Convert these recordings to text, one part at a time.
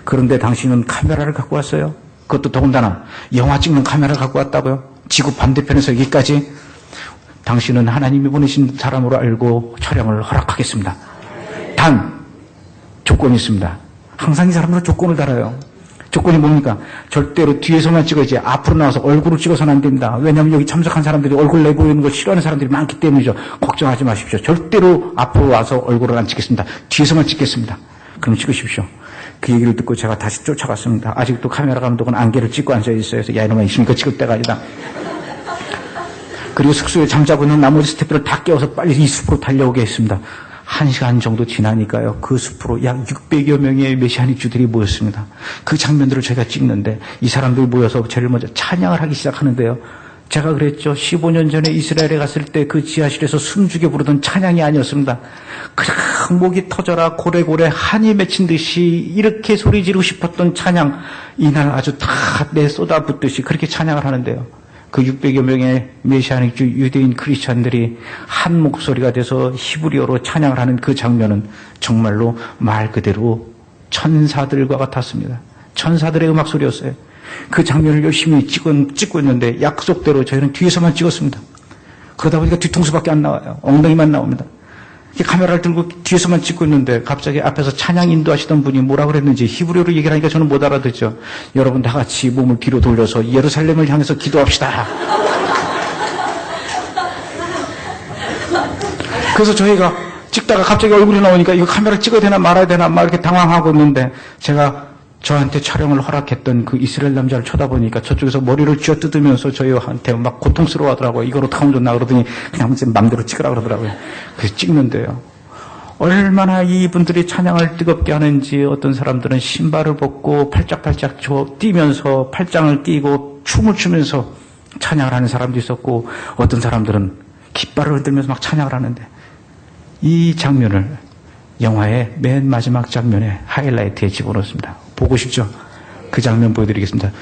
그런데 당신은 카메라를 갖고 왔어요. 그것도 더군다나 영화 찍는 카메라를 갖고 왔다고요. 지구 반대편에서 여기까지. 당신은 하나님이 보내신 사람으로 알고 촬영을 허락하겠습니다. 단 조건이 있습니다. 항상 이 사람들은 조건을 달아요. 조건이 뭡니까? 절대로 뒤에서만 찍어야지 앞으로 나와서 얼굴을 찍어서는 안 됩니다. 왜냐하면 여기 참석한 사람들이 얼굴 내보이는 걸 싫어하는 사람들이 많기 때문이죠. 걱정하지 마십시오. 절대로 앞으로 와서 얼굴을 안 찍겠습니다. 뒤에서만 찍겠습니다. 그럼 찍으십시오. 그 얘기를 듣고 제가 다시 쫓아갔습니다. 아직도 카메라 감독은 안개를 찍고 앉아있어요. 그래서 야 이놈아 있으니까 찍을 때가 아니다. 그리고 숙소에 잠자고 있는 나머지 스태프를 다 깨워서 빨리 이 숲으로 달려오게 했습니다. 1시간 정도 지나니까요. 그 숲으로 약 600여 명의 메시아닉주들이 모였습니다. 그 장면들을 저희가 찍는데 이 사람들이 모여서 제일 먼저 찬양을 하기 시작하는데요. 제가 그랬죠. 15년 전에 이스라엘에 갔을 때 그 지하실에서 숨죽여 부르던 찬양이 아니었습니다. 그냥 목이 터져라 고래고래 한이 맺힌 듯이 이렇게 소리 지르고 싶었던 찬양, 이날 아주 다 내쏟아붓듯이 그렇게 찬양을 하는데요. 그 600여 명의 메시아닉 유대인 크리스찬들이 한 목소리가 돼서 히브리어로 찬양을 하는 그 장면은 정말로 말 그대로 천사들과 같았습니다. 천사들의 음악 소리였어요. 그 장면을 열심히 찍고 있는데 약속대로 저희는 뒤에서만 찍었습니다. 그러다 보니까 뒤통수밖에 안 나와요. 엉덩이만 나옵니다. 카메라를 들고 뒤에서만 찍고 있는데 갑자기 앞에서 찬양 인도하시던 분이 뭐라 그랬는지 히브리어로 얘기를 하니까 저는 못 알아듣죠. 여러분 다 같이 몸을 뒤로 돌려서 예루살렘을 향해서 기도합시다. 그래서 저희가 찍다가 갑자기 얼굴이 나오니까 이거 카메라 찍어야 되나 말아야 되나 막 이렇게 당황하고 있는데 제가 저한테 촬영을 허락했던 그 이스라엘 남자를 쳐다보니까 저쪽에서 머리를 쥐어뜯으면서 저희한테 막 고통스러워 하더라고요. 이걸 어떡하면 좋나 그러더니 그냥 맘대로 찍으라 그러더라고요. 그래서 찍는데요. 얼마나 이분들이 찬양을 뜨겁게 하는지 어떤 사람들은 신발을 벗고 팔짝팔짝 뛰면서 팔짱을 끼고 춤을 추면서 찬양을 하는 사람도 있었고 어떤 사람들은 깃발을 흔들면서 막 찬양을 하는데 이 장면을 영화의 맨 마지막 장면에 하이라이트에 집어넣습니다. 보고 싶죠? 그 장면 보여드리겠습니다.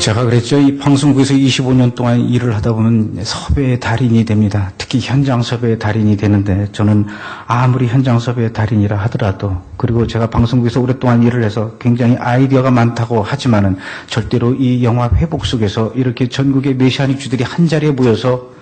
제가 그랬죠. 이 방송국에서 25년 동안 일을 하다 보면 섭외의 달인이 됩니다. 특히 현장 섭외의 달인이 되는데 저는 아무리 현장 섭외의 달인이라 하더라도 그리고 제가 방송국에서 오랫동안 일을 해서 굉장히 아이디어가 많다고 하지만은 절대로 이 영화 회복 속에서 이렇게 전국의 메시아닉주들이 한 자리에 모여서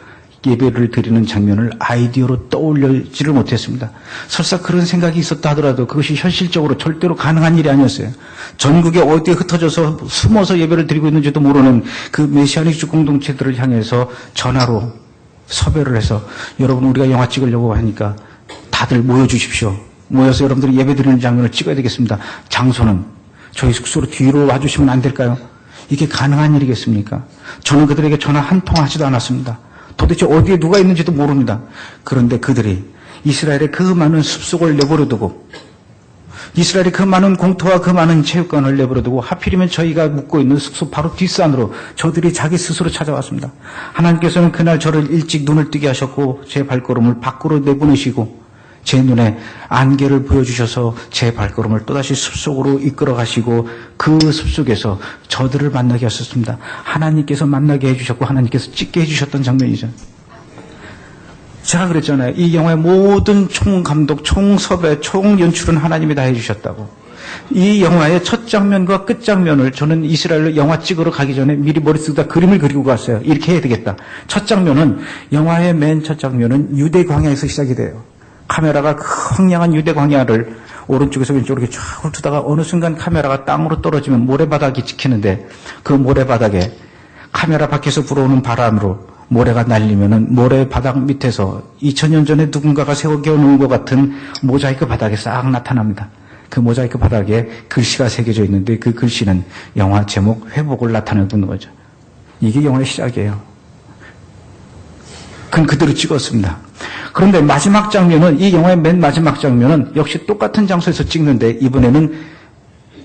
예배를 드리는 장면을 아이디어로 떠올리지를 못했습니다. 설사 그런 생각이 있었다 하더라도 그것이 현실적으로 절대로 가능한 일이 아니었어요. 전국에 어디에 흩어져서 숨어서 예배를 드리고 있는지도 모르는 그 메시아닉주 공동체들을 향해서 전화로 섭외를 해서 여러분 우리가 영화 찍으려고 하니까 다들 모여주십시오. 모여서 여러분들이 예배 드리는 장면을 찍어야 되겠습니다. 장소는 저희 숙소로 뒤로 와주시면 안 될까요? 이게 가능한 일이겠습니까? 저는 그들에게 전화 한 통 하지도 않았습니다. 도대체 어디에 누가 있는지도 모릅니다. 그런데 그들이 이스라엘의 그 많은 숲속을 내버려두고 이스라엘의 그 많은 공터와 그 많은 체육관을 내버려두고 하필이면 저희가 묵고 있는 숙소 바로 뒷산으로 저들이 자기 스스로 찾아왔습니다. 하나님께서는 그날 저를 일찍 눈을 뜨게 하셨고 제 발걸음을 밖으로 내보내시고 제 눈에 안개를 보여주셔서 제 발걸음을 또다시 숲속으로 이끌어 가시고 그 숲속에서 저들을 만나게 하셨습니다. 하나님께서 만나게 해주셨고 하나님께서 찍게 해주셨던 장면이죠. 제가 그랬잖아요. 이 영화의 모든 총감독, 총섭외, 총연출은 하나님이 다 해주셨다고. 이 영화의 첫 장면과 끝 장면을 저는 이스라엘로 영화 찍으러 가기 전에 미리 머릿속에다 그림을 그리고 갔어요. 이렇게 해야 되겠다. 첫 장면은, 영화의 맨 첫 장면은 유대 광야에서 시작이 돼요. 카메라가 그 황량한 유대 광야를 오른쪽에서 왼쪽으로 이렇게 쫙 훑다가 어느 순간 카메라가 땅으로 떨어지면 모래바닥이 찍히는데 그 모래바닥에 카메라 밖에서 불어오는 바람으로 모래가 날리면은 모래바닥 밑에서 2000년 전에 누군가가 세워놓은 것 같은 모자이크 바닥에 싹 나타납니다. 그 모자이크 바닥에 글씨가 새겨져 있는데 그 글씨는 영화 제목 회복을 나타내는 거죠. 이게 영화의 시작이에요. 그건 그대로 찍었습니다. 그런데 마지막 장면은, 이 영화의 맨 마지막 장면은 역시 똑같은 장소에서 찍는데 이번에는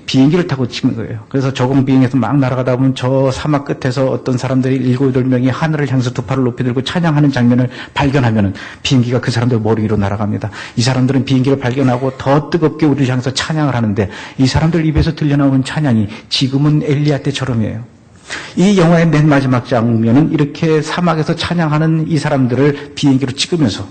비행기를 타고 찍는 거예요. 그래서 저공 비행에서 막 날아가다 보면 저 사막 끝에서 어떤 사람들이 7-8명이 하늘을 향해서 두 팔을 높이 들고 찬양하는 장면을 발견하면은 비행기가 그 사람들 머리 위로 날아갑니다. 이 사람들은 비행기를 발견하고 더 뜨겁게 우리를 향해서 찬양을 하는데 이 사람들 입에서 들려나오는 찬양이 지금은 엘리야 때처럼이에요. 이 영화의 맨 마지막 장면은 이렇게 사막에서 찬양하는 이 사람들을 비행기로 찍으면서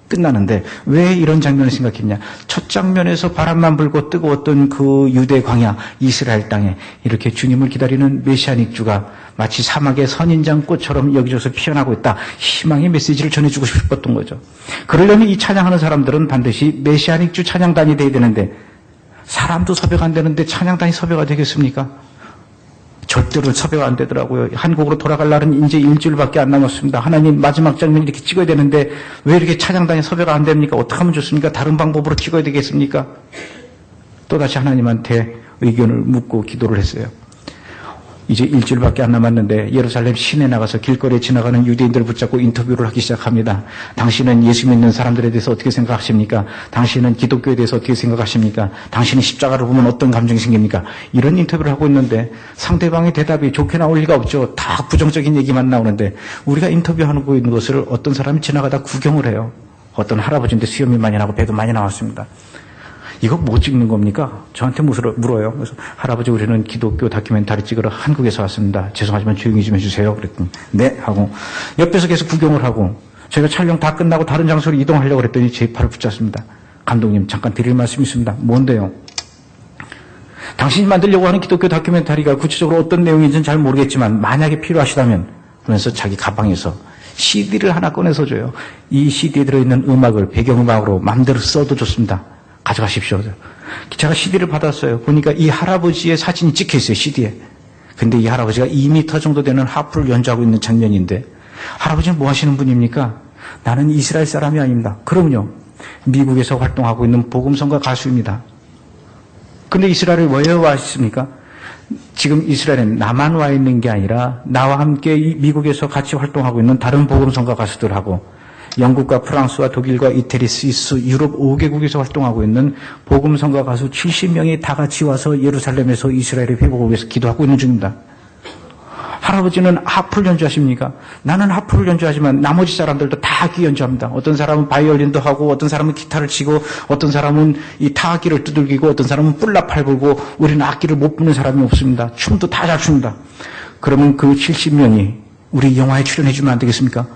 끝나는데 왜 이런 장면을 생각했냐? 첫 장면에서 바람만 불고 뜨거웠던 그 유대 광야 이스라엘 땅에 이렇게 주님을 기다리는 메시아닉 주가 마치 사막의 선인장 꽃처럼 여기저기서 피어나고 있다. 희망의 메시지를 전해주고 싶었던 거죠. 그러려면 이 찬양하는 사람들은 반드시 메시아닉 주 찬양단이 돼야 되는데 사람도 섭외가 안 되는데 찬양단이 섭외가 되겠습니까? 절대로 섭외가 안 되더라고요. 한국으로 돌아갈 날은 이제 일주일밖에 안 남았습니다. 하나님 마지막 장면 이렇게 찍어야 되는데 왜 이렇게 찬양단이 섭외가 안 됩니까? 어떻게 하면 좋습니까? 다른 방법으로 찍어야 되겠습니까? 또다시 하나님한테 의견을 묻고 기도를 했어요. 이제 일주일밖에 안 남았는데 예루살렘 시내 나가서 길거리에 지나가는 유대인들을 붙잡고 인터뷰를 하기 시작합니다. 당신은 예수 믿는 사람들에 대해서 어떻게 생각하십니까? 당신은 기독교에 대해서 어떻게 생각하십니까? 당신은 십자가를 보면 어떤 감정이 생깁니까? 이런 인터뷰를 하고 있는데 상대방의 대답이 좋게 나올 리가 없죠. 다 부정적인 얘기만 나오는데 우리가 인터뷰하고 있는 것을 어떤 사람이 지나가다 구경을 해요. 어떤 할아버지인데 수염이 많이 나고 배도 많이 나왔습니다. 이거 뭐 찍는 겁니까? 저한테 물어요. 그래서 할아버지 우리는 기독교 다큐멘터리 찍으러 한국에서 왔습니다. 죄송하지만 조용히 좀 해주세요. 그랬더니 네 하고 옆에서 계속 구경을 하고 저희가 촬영 다 끝나고 다른 장소로 이동하려고 그랬더니 제 팔을 붙잡습니다. 감독님 잠깐 드릴 말씀이 있습니다. 뭔데요? 당신이 만들려고 하는 기독교 다큐멘터리가 구체적으로 어떤 내용인지는 잘 모르겠지만 만약에 필요하시다면 그러면서 자기 가방에서 CD를 하나 꺼내서 줘요. 이 CD에 들어있는 음악을 배경음악으로 마음대로 써도 좋습니다. 가져가십시오. 제가 CD를 받았어요. 보니까 이 할아버지의 사진이 찍혀있어요, CD에. 근데 이 할아버지가 2m 정도 되는 하프를 연주하고 있는 장면인데, 할아버지는 뭐 하시는 분입니까? 나는 이스라엘 사람이 아닙니다. 그럼요. 미국에서 활동하고 있는 복음성가 가수입니다. 근데 이스라엘에 왜 와 있습니까? 지금 이스라엘엔 나만 와 있는 게 아니라, 나와 함께 미국에서 같이 활동하고 있는 다른 복음성가 가수들하고, 영국과 프랑스와 독일과 이태리, 스위스, 유럽 5개국에서 활동하고 있는 복음성가 가수 70명이 다 같이 와서 예루살렘에서 이스라엘의 회복을 위해서 기도하고 있는 중입니다. 할아버지는 하프를 연주하십니까? 나는 하프를 연주하지만 나머지 사람들도 다 악기 연주합니다. 어떤 사람은 바이올린도 하고 어떤 사람은 기타를 치고 어떤 사람은 이 타악기를 두들기고 어떤 사람은 뿔나팔 불고 우리는 악기를 못 부는 사람이 없습니다. 춤도 다 잘 춥니다. 그러면 그 70명이 우리 영화에 출연해주면 안 되겠습니까?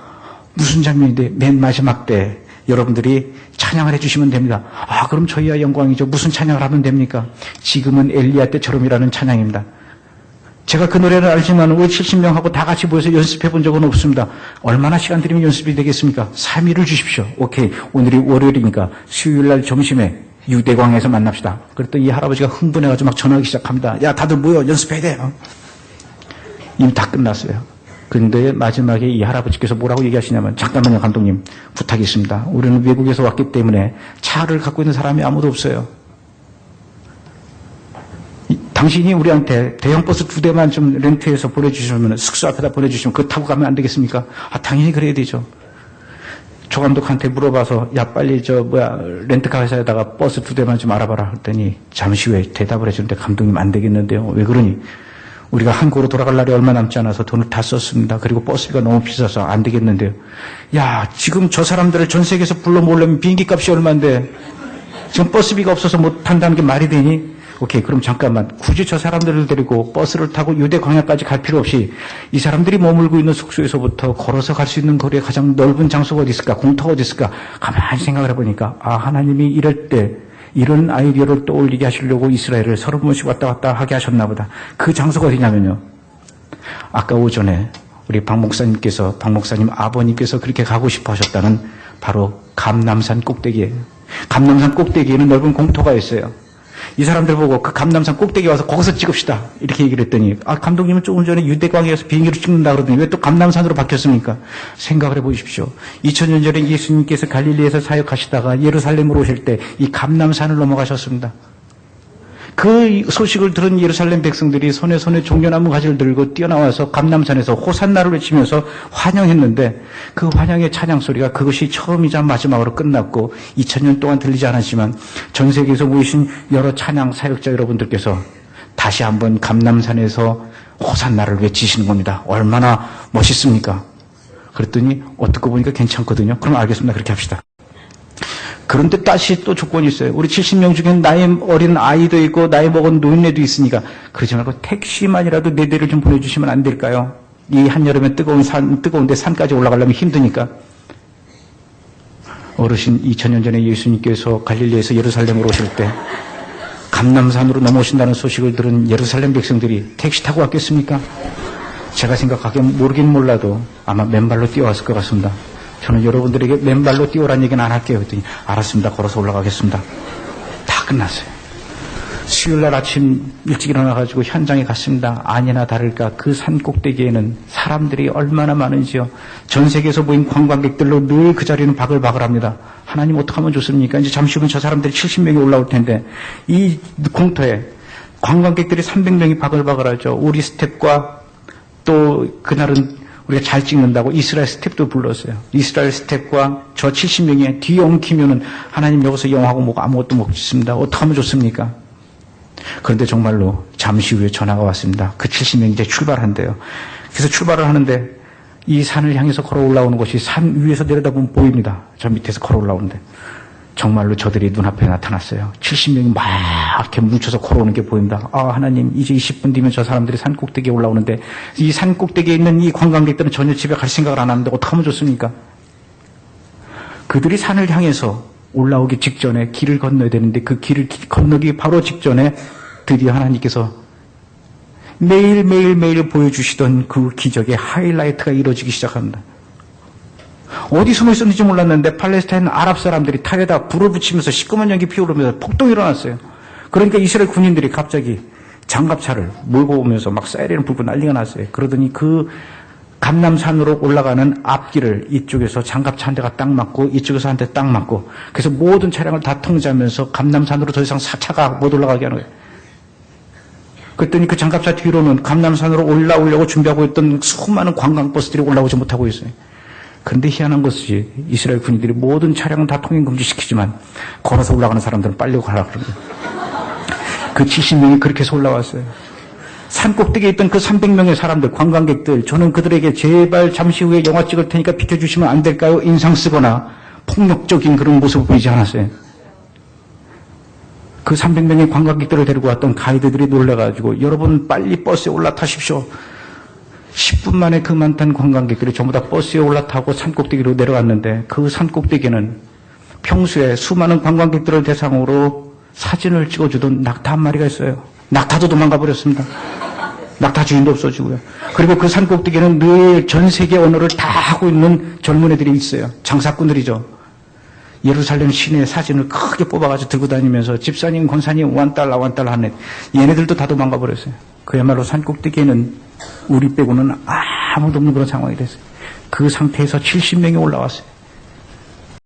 무슨 장면인데 맨 마지막 때 여러분들이 찬양을 해주시면 됩니다. 아 그럼 저희야 영광이죠. 무슨 찬양을 하면 됩니까? 지금은 엘리야 때처럼이라는 찬양입니다. 제가 그 노래를 알지만 우리 70명하고 다 같이 모여서 연습해 본 적은 없습니다. 얼마나 시간 들이면 연습이 되겠습니까? 3일을 주십시오. 오케이. 오늘이 월요일이니까 수요일날 점심에 유대광에서 만납시다. 그랬더니 이 할아버지가 흥분해가지고 막 전화하기 시작합니다. 야 다들 모여 연습해야 돼. 이미 다 끝났어요. 그런데 마지막에 이 할아버지께서 뭐라고 얘기하시냐면 잠깐만요 감독님 부탁이 있습니다. 우리는 외국에서 왔기 때문에 차를 갖고 있는 사람이 아무도 없어요. 당신이 우리한테 대형 버스 2대만 좀 렌트해서 보내주시면, 숙소 앞에다 보내주시면 그거 타고 가면 안 되겠습니까? 당연히 그래야 되죠. 조감독한테 물어봐서, 야, 빨리 렌트카 회사에다가 버스 2대만 좀 알아봐라. 했더니, 잠시 후에 대답을 해주는데, 감독님 안 되겠는데요. 왜 그러니? 우리가 한국으로 돌아갈 날이 얼마 남지 않아서 돈을 다 썼습니다. 그리고 버스비가 너무 비싸서 안 되겠는데요. 야, 지금 저 사람들을 전 세계에서 불러 모으려면 비행기 값이 얼마인데, 지금 버스비가 없어서 못 탄다는 게 말이 되니? 오케이, 그럼 잠깐만. 굳이 저 사람들을 데리고 버스를 타고 유대 광야까지 갈 필요 없이 이 사람들이 머물고 있는 숙소에서부터 걸어서 갈 수 있는 거리에 가장 넓은 장소가 어디 있을까? 공터가 어디 있을까? 가만히 생각을 해보니까, 하나님이 이럴 때 이런 아이디어를 떠올리게 하시려고 이스라엘을 30번씩 왔다 갔다 하게 하셨나 보다. 그 장소가 어디냐면요. 아까 오전에 우리 박 목사님 아버님께서 그렇게 가고 싶어 하셨다는 바로 감람산 꼭대기예요. 감람산 꼭대기에는 넓은 공터가 있어요. 이 사람들 보고 그 감람산 꼭대기에 와서 거기서 찍읍시다. 이렇게 얘기를 했더니, 감독님은 조금 전에 유대광야에서 비행기로 찍는다 그러더니 왜 또 감람산으로 바뀌었습니까? 생각을 해보십시오. 2000년 전에 예수님께서 갈릴리에서 사역하시다가 예루살렘으로 오실 때 이 감람산을 넘어가셨습니다. 그 소식을 들은 예루살렘 백성들이 손에 종려나무 가지를 들고 뛰어나와서 감람산에서 호산나를 외치면서 환영했는데 그 환영의 찬양 소리가 그것이 처음이자 마지막으로 끝났고 2000년 동안 들리지 않았지만 전 세계에서 모이신 여러 찬양 사역자 여러분들께서 다시 한번 감람산에서 호산나를 외치시는 겁니다. 얼마나 멋있습니까? 그랬더니 듣고 보니까 괜찮거든요. 그럼 알겠습니다. 그렇게 합시다. 그런데 다시 또 조건이 있어요. 우리 70명 중에 나이 어린 아이도 있고 나이 먹은 노인네도 있으니까 그러지 말고 택시만이라도 4대를 좀 보내주시면 안 될까요? 이 한여름에 뜨거운데 산까지 올라가려면 힘드니까. 어르신 2000년 전에 예수님께서 갈릴리에서 예루살렘으로 오실 때 감람산으로 넘어오신다는 소식을 들은 예루살렘 백성들이 택시 타고 왔겠습니까? 제가 생각하기엔 모르긴 몰라도 아마 맨발로 뛰어왔을 것 같습니다. 저는 여러분들에게 맨발로 뛰어오라는 얘기는 안 할게요. 그랬더니 알았습니다. 걸어서 올라가겠습니다. 다 끝났어요. 수요일날 아침 일찍 일어나가지고 현장에 갔습니다. 아니나 다를까 그 산 꼭대기에는 사람들이 얼마나 많은지요. 전 세계에서 모인 관광객들로 늘 그 자리는 바글바글합니다. 하나님 어떡하면 좋습니까? 이제 잠시 후면 저 사람들이 70명이 올라올 텐데 이 공터에 관광객들이 300명이 바글바글하죠. 우리 스텝과 또 그날은 우리가 잘 찍는다고 이스라엘 스텝도 불렀어요. 이스라엘 스텝과 저 70명이 뒤에 엉키면은 하나님 여기서 영하고 뭐고 아무것도 못 찍습니다. 어떡하면 좋습니까? 그런데 정말로 잠시 후에 전화가 왔습니다. 그 70명이 이제 출발한대요. 그래서 출발을 하는데 이 산을 향해서 걸어 올라오는 것이 산 위에서 내려다보면 보입니다. 저 밑에서 걸어 올라오는데 정말로 저들이 눈앞에 나타났어요. 70명이 막 이렇게 뭉쳐서 걸어오는 게 보입니다. 하나님 이제 20분 뒤면 저 사람들이 산 꼭대기에 올라오는데 이 산 꼭대기에 있는 이 관광객들은 전혀 집에 갈 생각을 안 하는데 어떡하면 좋습니까? 그들이 산을 향해서 올라오기 직전에 길을 건너야 되는데 그 길을 건너기 바로 직전에 드디어 하나님께서 매일 보여주시던 그 기적의 하이라이트가 이루어지기 시작합니다. 어디 숨어 있었는지 몰랐는데 팔레스타인 아랍 사람들이 타에다 불을 붙이면서 시꺼먼 연기 피우면서 폭동이 일어났어요. 그러니까 이스라엘 군인들이 갑자기 장갑차를 몰고 오면서 막 사이렌을 불고 난리가 났어요. 그러더니 그 감람산으로 올라가는 앞길을 이쪽에서 장갑차 한 대가 딱 맞고 이쪽에서 한 대 딱 맞고 그래서 모든 차량을 다 통제하면서 감람산으로 더 이상 차가 못 올라가게 하는 거예요. 그랬더니 그 장갑차 뒤로는 감람산으로 올라오려고 준비하고 있던 수많은 관광버스들이 올라오지 못하고 있어요. 그런데 희한한 것이 이스라엘 군인들이 모든 차량은 다 통행 금지시키지만 걸어서 올라가는 사람들은 빨리 가라 그럽니다. 그 70명이 그렇게 해서 올라왔어요. 산 꼭대기에 있던 그 300명의 사람들, 관광객들, 저는 그들에게 제발 잠시 후에 영화 찍을 테니까 비켜주시면 안 될까요? 인상 쓰거나 폭력적인 그런 모습을 보이지 않았어요. 그 300명의 관광객들을 데리고 왔던 가이드들이 놀라가지고 여러분 빨리 버스에 올라타십시오. 10분 만에 그 많던 관광객들이 전부 다 버스에 올라타고 산 꼭대기로 내려왔는데 그 산 꼭대기는 평소에 수많은 관광객들을 대상으로 사진을 찍어주던 낙타 한 마리가 있어요. 낙타도 도망가 버렸습니다. 낙타 주인도 없어지고요. 그리고 그 산 꼭대기에는 늘 전 세계 언어를 다 하고 있는 젊은 애들이 있어요. 장사꾼들이죠. 예루살렘 시내 사진을 크게 뽑아가지고 들고 다니면서 집사님, 권사님, $1 하는 얘네들도 다 도망가 버렸어요. 그야말로 산 꼭대기에는 우리 빼고는 아무도 없는 그런 상황이 됐어요. 그 상태에서 70명이 올라왔어요.